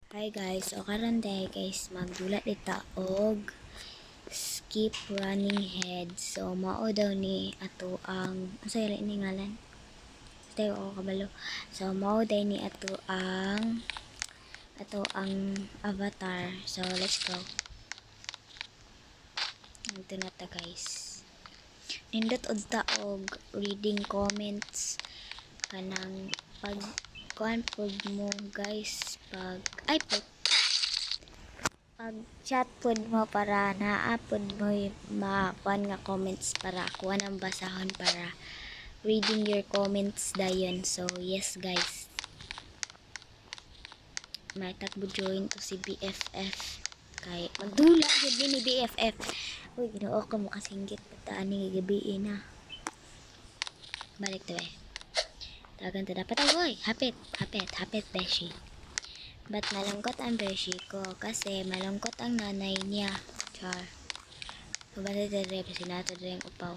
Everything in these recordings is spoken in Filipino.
Hi guys, so karon day guys magdulat dita og skip running head. So mao daw ni ato ang unsay ni ngalan? Stay ako kabalo. So mao day ni ato ang avatar. So let's go. Ito na ta guys. Nindot og ta og reading comments kanang pag kuan pod mo guys pag chat pod mo para naapod mo makuan nga comments para kuha ng basahon para reading your comments dayon. So yes guys, may tagbo join to si BFF kay magdula gud ni BFF. Uy, ginoo ko mo kasinggit pataan ni gabi na. Balik to tagan ta dapat oy, hapit beshi. Ba't malungkot ang beshi ko? Kasi malungkot ang nanay niya. Char. Mabanda dere, pasinato dere yung upaw.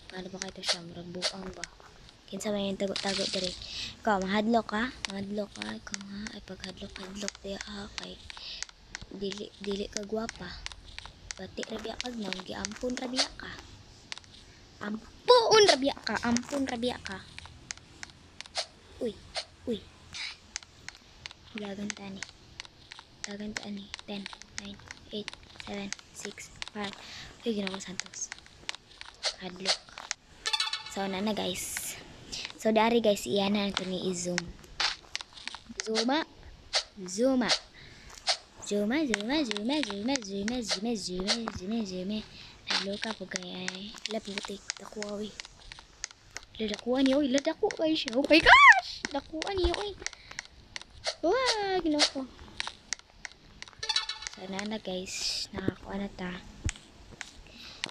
Paano ba kayo siya? Marabuang ba? Kinsa man yung tago-tago dere. Ikaw, mahadlok ka? Mahadlok ka? Ikaw nga, ay paghadlok-hadlok diya kay dili ka gwapa. Bati rabia ka nang, giampun rabia ka. Ampun rabia ka. Uy. Dagan tani 10, 9, 8, 7, 6, 5. Uy, ginako Santos. Hadlock. So, na guys. So, dari guys, iyan na ito ni i-zoom. Zuma. Hadlock ka po kaya. Laputik. Dakuha, uy. Ladakuha niya, uy. Ladakuha siya. Oh my gosh! Dakuha niya, uy. Wah, ginoko. Sana na guys, nakakuha na ta.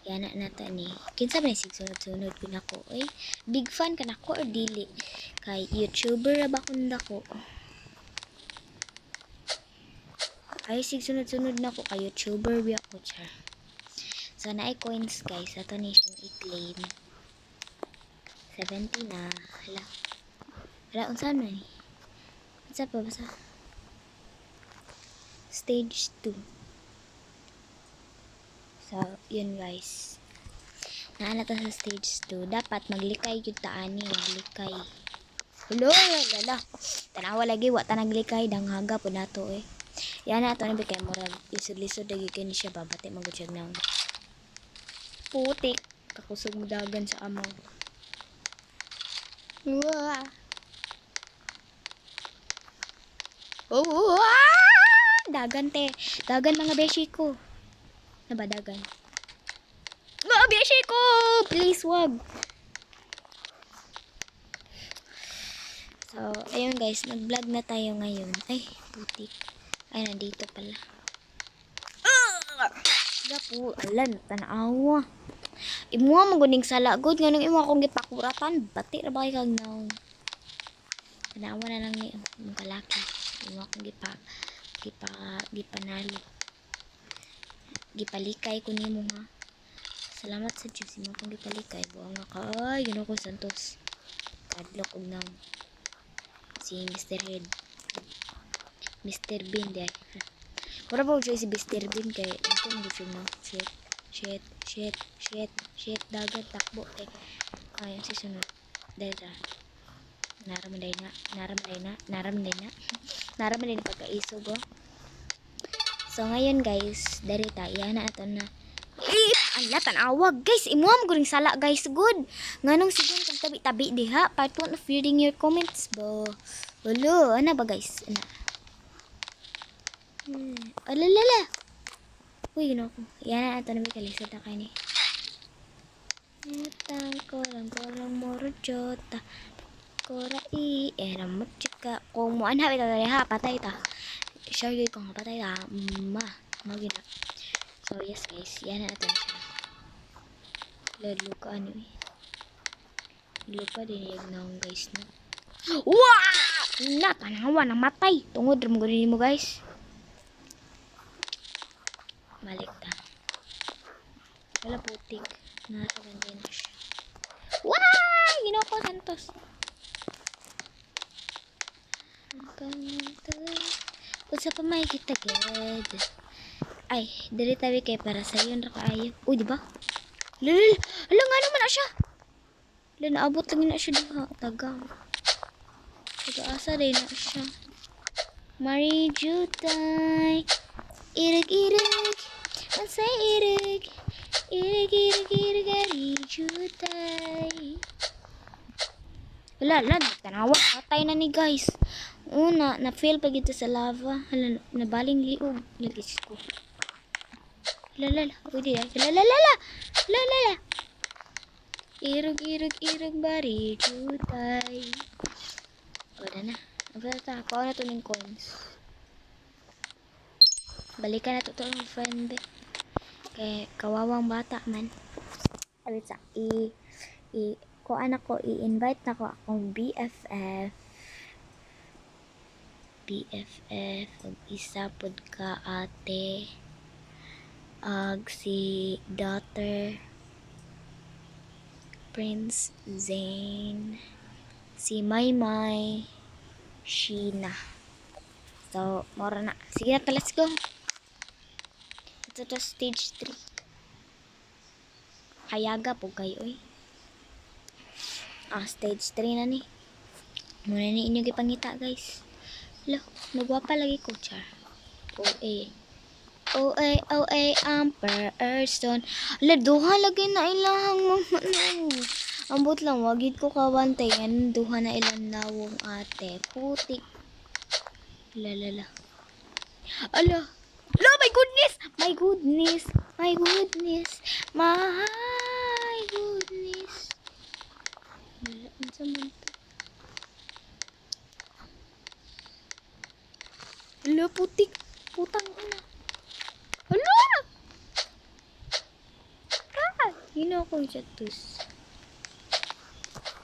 Yan na ta ni. Kinsa ba yung sunod-sunod ko na ko? Oy, big fan ka na ko or dili? Kay YouTuber ba kung ko? Ay, sunod-sunod na ko kay YouTuber ba ako, char. So, na coins guys. Ato ni siyang i-claim. 70 na. Hala, unsan na ni? Unsa pa basa? Stage 2. So, yun guys. Naala ta sa stage 2. Dapat maglikay yun taan ni. Maglikay. Hulo, lala. Tanawa lagi. Wata naglikay. Danghaga po na to eh. Yan na ito. Nabi kay murag. Lisod-lisod. Dagigin siya. Babati magutsag ng putik. Kakusog mo dagan sa amaw. Wah. Oh, dagan te. Dagan mga beshi ko. Naba dagan. Mga beshi ko! Please wag. So, ayun guys. Nag-vlog na tayo ngayon. Ay, putik. Ay, nandito pala. Gapo. Alan, tanawa. Imuha maguning salagod. Nga nung imuha akong gipakuratan. Bati na ba kayo kag naong. Tanawa na lang ni yung kalaki. Imuha akong gipanali. Gipalikay ko ni mo ha. Salamat sa Diyos. Imuha akong gipalikay. Buang nga ka. Ay, yun ako Santos. Kadlok og nang. Si Mr. Head. Mr. Bean dahil. Kura ba siya si Mr. Bean kay ito ang gusto mo. Shit. Dagat takbo. Ay, si sunod. Dahil sa. Naramanday na pagkaisog oh. So ngayon guys, darita yan na ato na. Ala tanawag guys, imuha mo guring sala guys good. Nganong sigon kung tabi-tabi diha, part 1 of reading your comments bo. Ulo, ana ba guys? Ana. Alalala. Uy, ginoo ko. Yan na ato na may kalisod na kani. Utang korang morojota. Korai mo chika. Kung mo anha ito ha, patay ta. Sure yun kung patay ta. Magina. So yes guys, yan na natin siya. Luka ano eh. Luka din yung naong guys na. Wow! Tanawa, namatay. Tungod, ramgunin mo guys. Balik ta. Wala putik. Natagan din na siya. Wow! Ginoko Santos. Unsa pa may kita gid. Ay, dili tawi kay para sa yun ra kaayo. Uy, di ba? Lul, ala nga naman na siya. Ala naabot lang na siya diha, taga. Taga-asa rin na siya. Mari jutay. Irig. Unsay irig. Irig ari jutay. Ala, tanawa patay na ni guys. Una, na-fail pa gito sa lava. Hala, nabaling liog. Lagis ko. Lala. Uy, Lala. Irog, bari, jutay. Wala na. Wala Kuha na to ng coins. Balikan na to ng friend. Kaya kawawang bata man. Wait sa, kuha na ko, i-invite na ko akong BFF. Ug isa pod ka ate ag si daughter Prince Zane, si Maymay, Sheena. So mora na, sige na, let's go. Ito to stage 3. Hayaga po kayo stage 3 na ni. Muna ni inyo gipangita guys. Lo, nagwapa lagi ko, char. OA, ang person. Ala, duha lagi na ilang mga ambot lang, wagid ko kawantay. Yan, duha na ilang nawong ate. Putik. Lalala. Ala, my goodness! My goodness! Lala, unsa man to? Hala, putik. Putang ina. Hala! Hino akong chatus.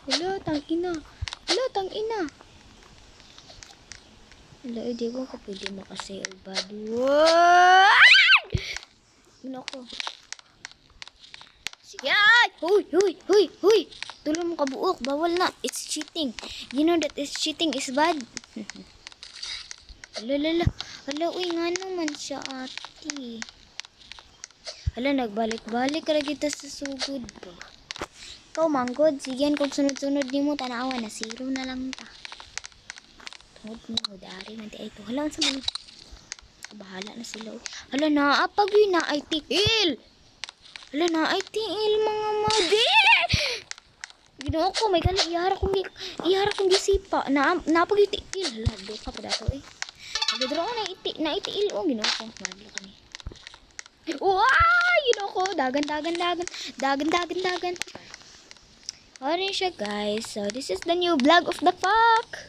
Hala, tang ina. Hala, di ko pwede makasay albado. Hino ako. Sige, ay! Huy! Tulong mo kabuok. Bawal na. It's cheating. You know that is cheating is bad. Hala, uy, nga naman siya, ate. Hala, nagbalik-balik ka kita sa sugod ba? Ikaw, manggod. Sige, kung sunod-sunod di mo, tanawa na. 0 na lang ta. Tungod mo, dari man ti ay to. Hala, sa mali. Bahala na sila. Hala, naapag yun na ay tiil. Mga madi. Ginawa ko, may gali. Ihara kong gisipa. Naapag yung tiil. Hala, do ka pa dato Nagdro ko na itiil o ginawa ko. Madlo kami. Ginawa ko. Dagan. Alright siya guys. So this is the new vlog of the fuck.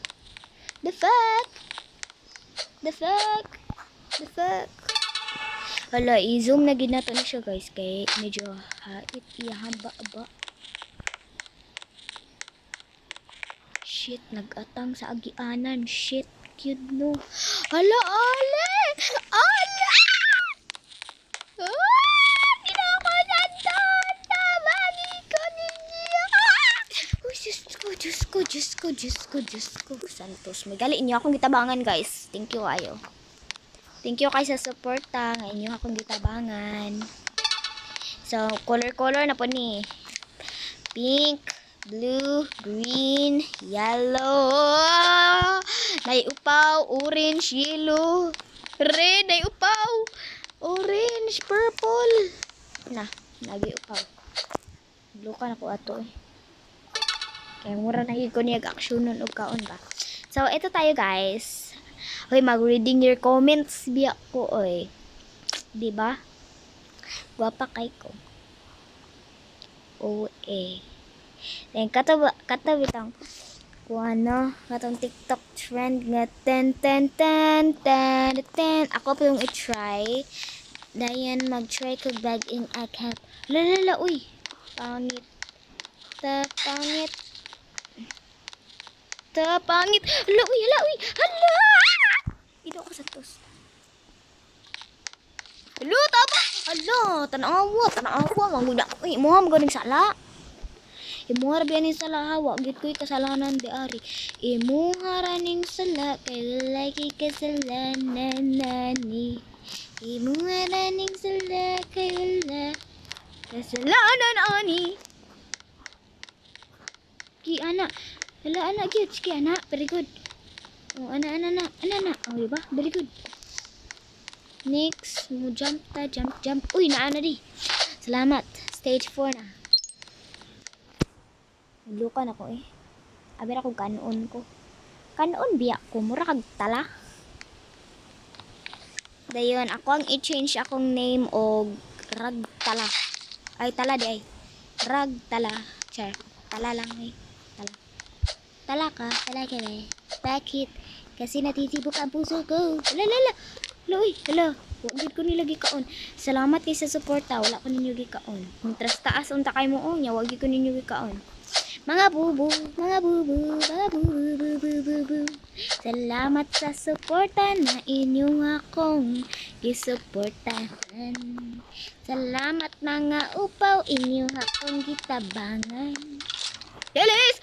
Hala, i-zoom na ginato na siya guys. Kaya medyo hait. Ihaba. Shit, nag-atang sa agianan. Shit. Cute no. Hala, ale! Diyos ko. Santos. May gali inyo akong gitabangan guys. Thank you kayo. Thank you kayo sa suporta. Nga inyo akong gitabangan. So, color na po ni. Pink, blue, green, yellow. Naiupaw, orange, yellow, red, naiupaw, orange, purple. Nagiupaw. Blue ka na ko ato Kaya mura na ko niyag aksyonon o kaon ba. So, ito tayo guys. Hoy, mag-reading your comments biya ko diba? Guwapa kay ko. Then, katabitang katong TikTok trend nga 10. Ako pa yung i-try. Dayan, mag-try kog bag-in account. Lalala, uy. Pangit. Hala, uy. Ito ako sa tos. Hala, tama. Hala, tanawa. Manguda. Uy, muha magaling sala. Imuha ra ni sala hawa gid ko'y kasalanan di ari. Imuha ra ning sala kay lalaki kasalanan nani. Imuha ra ning sala kay wala kasalanan ani. Ki anak. Hala anak cute ki anak. Very good. Oh anak. Oh diba? Very good. Next, mo jump. Uy, naana di. Salamat. Stage 4 na. Naglukan ako eh. Abi ra kog kanon ko. Kanon biya ko mura kag tala. Dayon ako ang i-change akong name og Ragtala. Ay tala di ay. Ragtala. Char. Tala lang eh. Tala ka eh. Bakit? Kasi natitibok ang puso ko. Hala. Uy, hala. Huwag ko nilagi kaon. Salamat kay sa suporta. Wala ko ninyo gikaon. Kung tras taas unta kay mo nya, wag ko ninyo gikaon. Mga bubu. Salamat sa suporta na inyong akong gisuportahan. Salamat mga upaw, inyong akong gitabangan. Delis!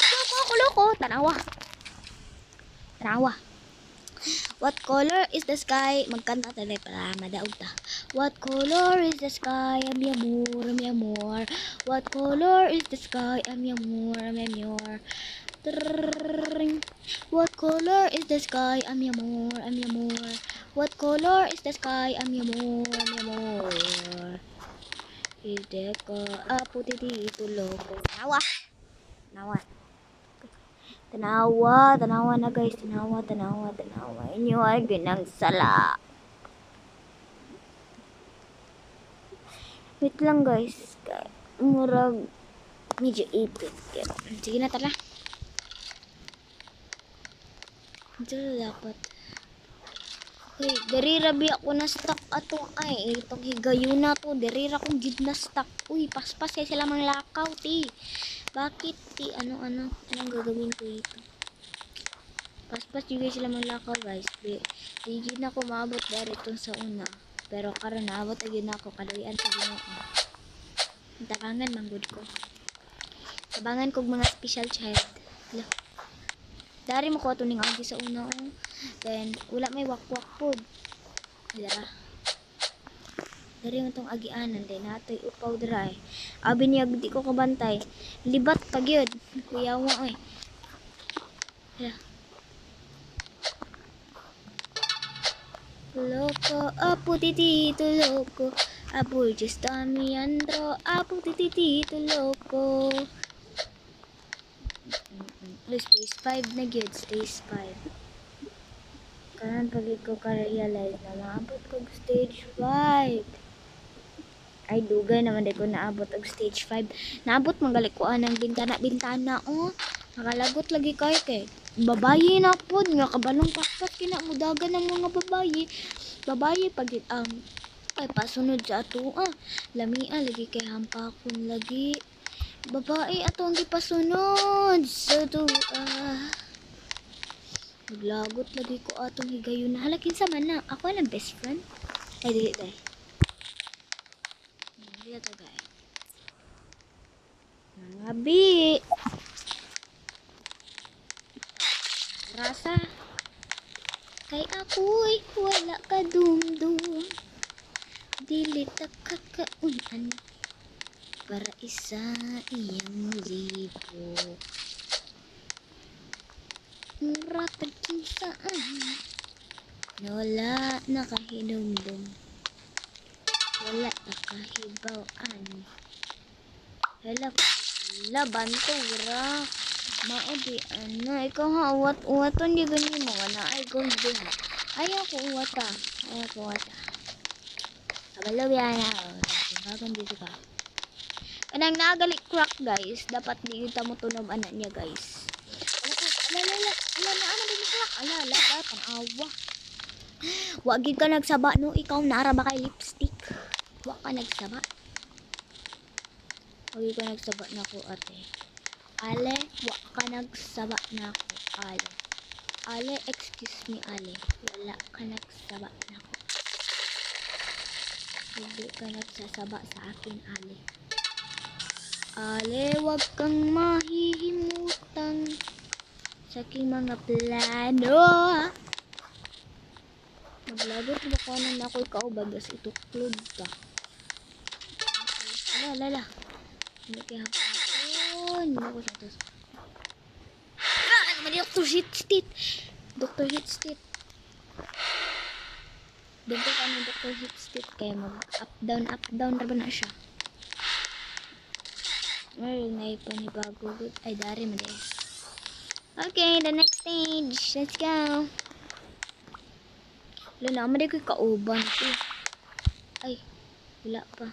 Loko! Tanawa. What color is the sky? Magkanta tayo para madaog ta. What color is the sky? Mi amor. What color is the sky? Mi amor. What color is the sky? Mi amor. What color is the sky? Mi amor. Ide ko apo titi loko. Tanawa na guys. Tanawa. Inyo ay ginagsala. Wait lang guys. Murag medyo ipit. Sige na tala. Dito dapat. Okay, dari rabi ako na stock ato ay. Itong higayo na to. Dari ra kong gid na stock. Uy, paspas kay sila mang lakaw ti. Bakit ti anong gagawin ko ito? Paspas juga sila manlakaw guys. Di gid na ko maabot dari itong sa una. Pero karon naabot agad na ako kaluyan sa Ginoo. Tabangan manggod ko. Tabangan kog mga special child. Hello. Dari mo ko ito ning agi sa una. Then wala may wakwak pod. Dara. Dari mo itong agianan. Then natoy upaw dara eh. Abi niya di ko kabantay. Libat pag yun. Kuya mo eh. Hala. Loko, apo titito loko. Apo just mi andro. Apo titito loko. Space 5 na gyud. Space 5. Kanan pag ko ka-realize na maabot ko stage 5. Ay dugay naman ko naabot og stage 5. Naabot mangalikuan ng bintana oh. Nakalagot lagi kayo kay babayi na pod nga kabalong paspas kina mudagan ng mga babayi pag ay pasunod sa ato lamia lagi kay hampakon lagi babae ato ang gipasunod sa ato maglagot lagi ko atong higayon na halakin sa man na ako ang best friend ay dili to guys nangabi rasa kay ako'y wala ka dumdum dili ta kakaunan para isa iyang libo ratag kinsaan na wala nakahinumdum wala nakahibawaan laban to bra maudi ikaw nga uwaton di ganyan mo na ay gold din ayaw ko uwata kabalaw yan bagan dito ka kanang nagalik crack guys dapat di kita mo tunog anak niya guys ala na din crack ala tanawa wag ka nagsaba no ikaw nara ba kay lipstick wag ka nagsaba na ko ate Ale, wak ka nagsaba na ako. Ale, excuse me, Ale. Wala ka nagsaba na ako. Hindi ka nagsasaba sa akin, Ale. Ale, wag kang mahihimutang sa aking mga plano. Maglagot na ko na ako'y kauban, tas ituklod ka. Ala. Hindi kaya hapon. Hindi ako sa tos. Mali Dr. Hitstit. Dr. Hitstit. Dito ka ng Dr. Hitstit. Kaya mag-up down na ba na siya? Well, naipanibago. Ay, dari mo din. Okay, the next stage. Let's go. Wala naman din ko'y kauban ko. Ay, wala pa.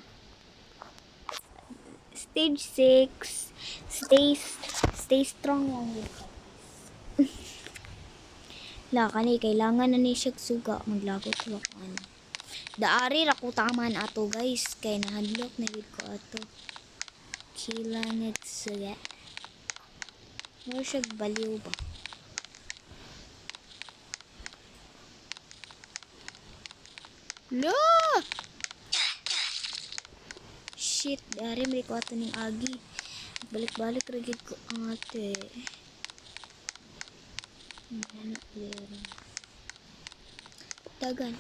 Stage 6. Stay strong lang yun. La, kani, kailangan na ni siya suga. Maglagot ko ako ano. Daari, rakutaman ato guys. Kaya nahadlok na yun ko ato. Kailangan suga. Ano siya baliw ba? La! Shit, dari may ko ato ng agi. Balik-balik rigid ko ang ate. Dagan.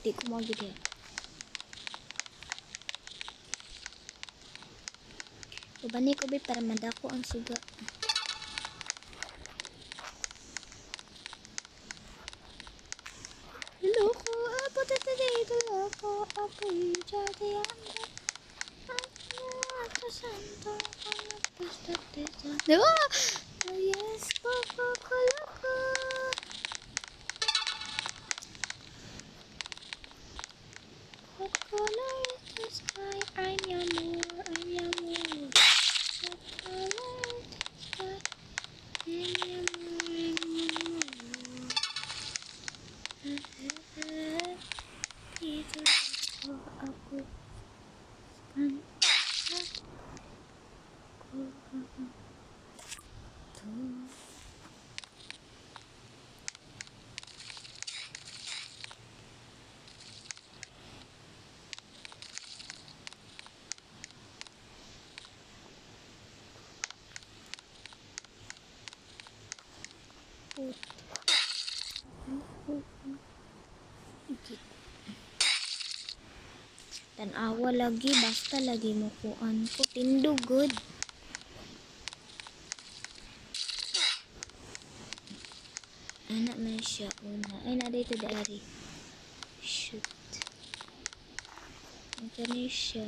Di ko magid yan. Ubani ko ba para madako ang suga. Loko, apo dito, loko, apo'y jadiyang. Santo, diba? Yes, Coca-Cola. Coca-Cola is the sky. I'm your moon. Coca-Cola is the sky. I'm your moon. Dito ako. Tanawa lagi, basta lagi mo kuan ko tindugod. Anak man siya una. Ay, na dito dari. Shoot. Magkano siya.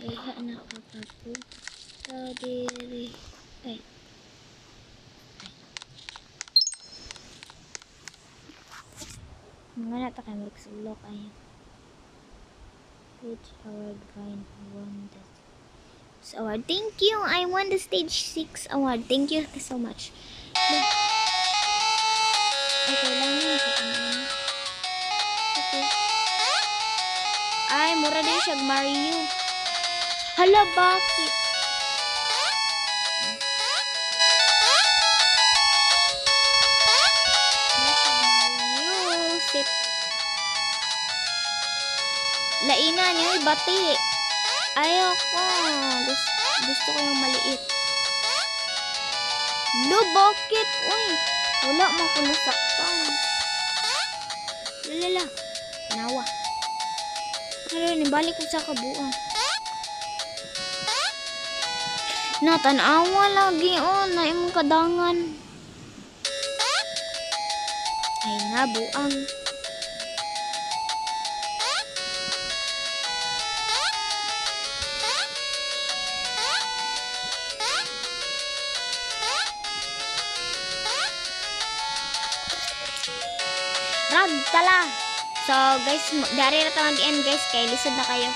Ay, na kapapo. Diri. Ay. Mga nata kayo magsulok ay. Page award grind won the award. Thank you. I won the stage 6 award. Thank you so much. Okay, lang yun. Okay. Ay, mura din siya Mario. Hala, bakit? Laina niya, bati. Ayoko. Gusto ko yung maliit. Lo, bakit? Uy, wala mo ko nasaktan. Lalala. Nawa. Hala, nibalik ko sa kabuang. Natanawa lagi, oh, na imong kadangan. Ay, nabuang. Tala. So guys, dari na ito mag-end guys, kay lisod na kayo.